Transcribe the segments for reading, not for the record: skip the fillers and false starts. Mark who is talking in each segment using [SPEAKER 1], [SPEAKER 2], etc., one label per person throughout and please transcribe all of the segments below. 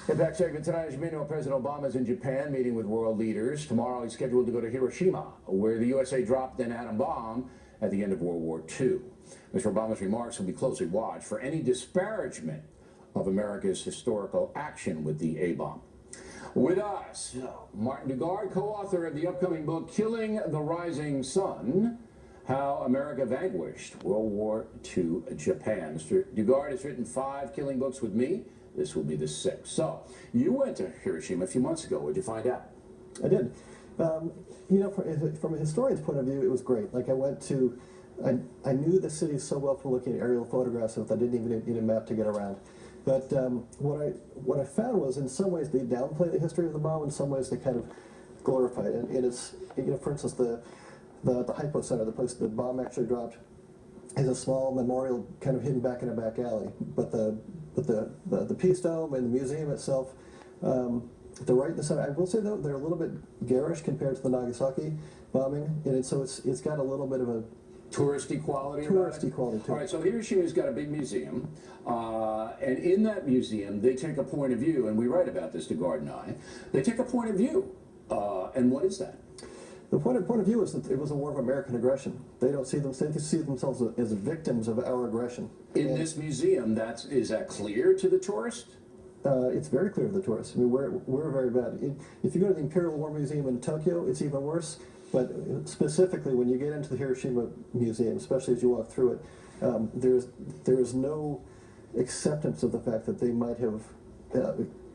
[SPEAKER 1] Impact segment tonight. As you may know, President Obama is in Japan meeting with world leaders. Tomorrow he's scheduled to go to Hiroshima, where the USA dropped an atom bomb at the end of World War II. Mr. Obama's remarks will be closely watched for any disparagement of America's historical action with the A-bomb. With us, Martin Dugard, co-author of the upcoming book, Killing the Rising Sun, How America Vanquished World War II Japan. Mr. Dugard has written 5 killing books with me. This will be the 6th. So, you went to Hiroshima a few months ago. What did you find out?
[SPEAKER 2] I did. You know, from a historian's point of view, it was great. Like, I knew the city so well from looking at aerial photographs of it, I didn't even need a map to get around. But what I found was, in some ways, they downplay the history of the bomb. In some ways, they kind of glorify it. And it's, you know, for instance, the hypo center, the place the bomb actually dropped, is a small memorial kind of hidden back in a back alley. But the Peace Dome and the museum itself, they're right in the center. I will say, though, they're a little bit garish compared to the Nagasaki bombing, and so it's got a little bit of a
[SPEAKER 1] touristy quality.
[SPEAKER 2] Touristy quality, too.
[SPEAKER 1] All right, so Hiroshima's got a big museum, and in that museum, they take a point of view, and we write about this, Dugard and I. They take a point of view, and what is that?
[SPEAKER 2] The point of view is that it was a war of American aggression. They don't see themselves as victims of our aggression.
[SPEAKER 1] In this museum, is that clear to the tourist?
[SPEAKER 2] It's very clear to the tourists. I mean, we're very bad. If you go to the Imperial War Museum in Tokyo, it's even worse. But specifically, when you get into the Hiroshima Museum, especially as you walk through it, there is no acceptance of the fact that they might have,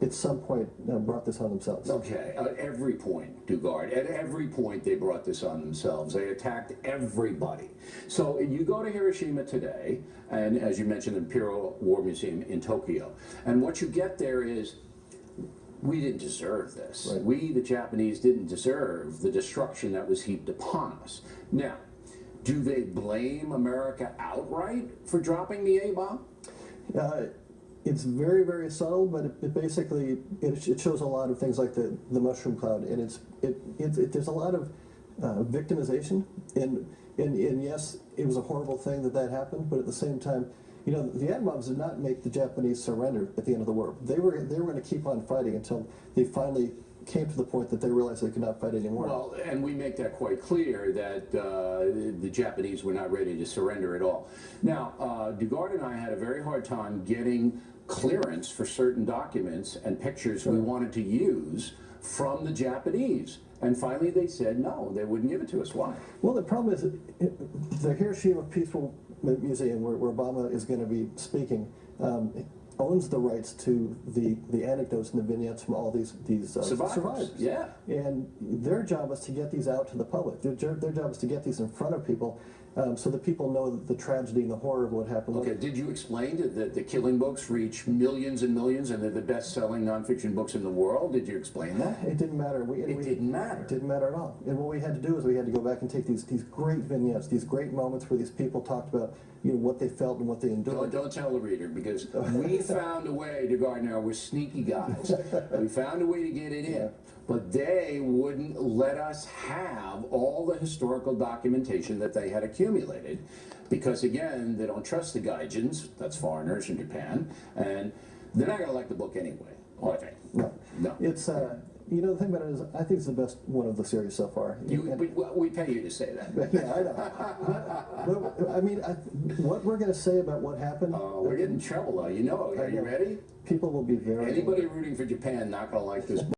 [SPEAKER 2] at some point, brought this on themselves.
[SPEAKER 1] Okay, at every point, Dugard, at every point they brought this on themselves. They attacked everybody. So you go to Hiroshima today, and as you mentioned, the Imperial War Museum in Tokyo, and what you get there is, we didn't deserve this. Right. We, the Japanese, didn't deserve the destruction that was heaped upon us. Now, do they blame America outright for dropping the A-bomb?
[SPEAKER 2] It's very, very subtle, but it basically shows a lot of things like the mushroom cloud, and there's a lot of victimization, and yes, it was a horrible thing that happened, but at the same time, you know, the atom bombs did not make the Japanese surrender at the end of the war. They were going to keep on fighting until they finally came to the point that they realized they could not fight anymore.
[SPEAKER 1] Well, and we make that quite clear that the Japanese were not ready to surrender at all. Now, Dugard and I had a very hard time getting clearance for certain documents and pictures we wanted to use from the Japanese. And finally they said no, they wouldn't give it to us. Why?
[SPEAKER 2] Well, the problem is the Hiroshima Peaceful Museum, where Obama is going to be speaking, owns the rights to the anecdotes and the vignettes from all these survivors.
[SPEAKER 1] Yeah.
[SPEAKER 2] And their job is to get these out to the public. Their job is to get these in front of people, so that people know the tragedy and the horror of what happened.
[SPEAKER 1] Okay, did you explain that the killing books reach millions and millions and they're the best-selling nonfiction books in the world? Did you explain that?
[SPEAKER 2] It didn't matter.
[SPEAKER 1] It didn't matter?
[SPEAKER 2] It didn't matter at all. And what we had to do is we had to go back and take these great vignettes, these great moments where these people talked about, you know, what they felt and what they endured.
[SPEAKER 1] Don't tell the reader, because we found a way to guard. Now, we're sneaky guys. We found a way to get it in. But they wouldn't let us have all the historical documentation that they had accumulated, because, again, they don't trust the gaijins, that's foreigners in Japan, and they're not going to like the book anyway, are they?
[SPEAKER 2] No. It's, you know, the thing about it is, I think it's the best one of the series so far.
[SPEAKER 1] We pay you to say that.
[SPEAKER 2] Yeah, I know. But, I mean, what we're going to say about what happened...
[SPEAKER 1] we're getting in trouble, though. You know, are you ready?
[SPEAKER 2] People will be very...
[SPEAKER 1] Anybody rooting for Japan not going to like this book.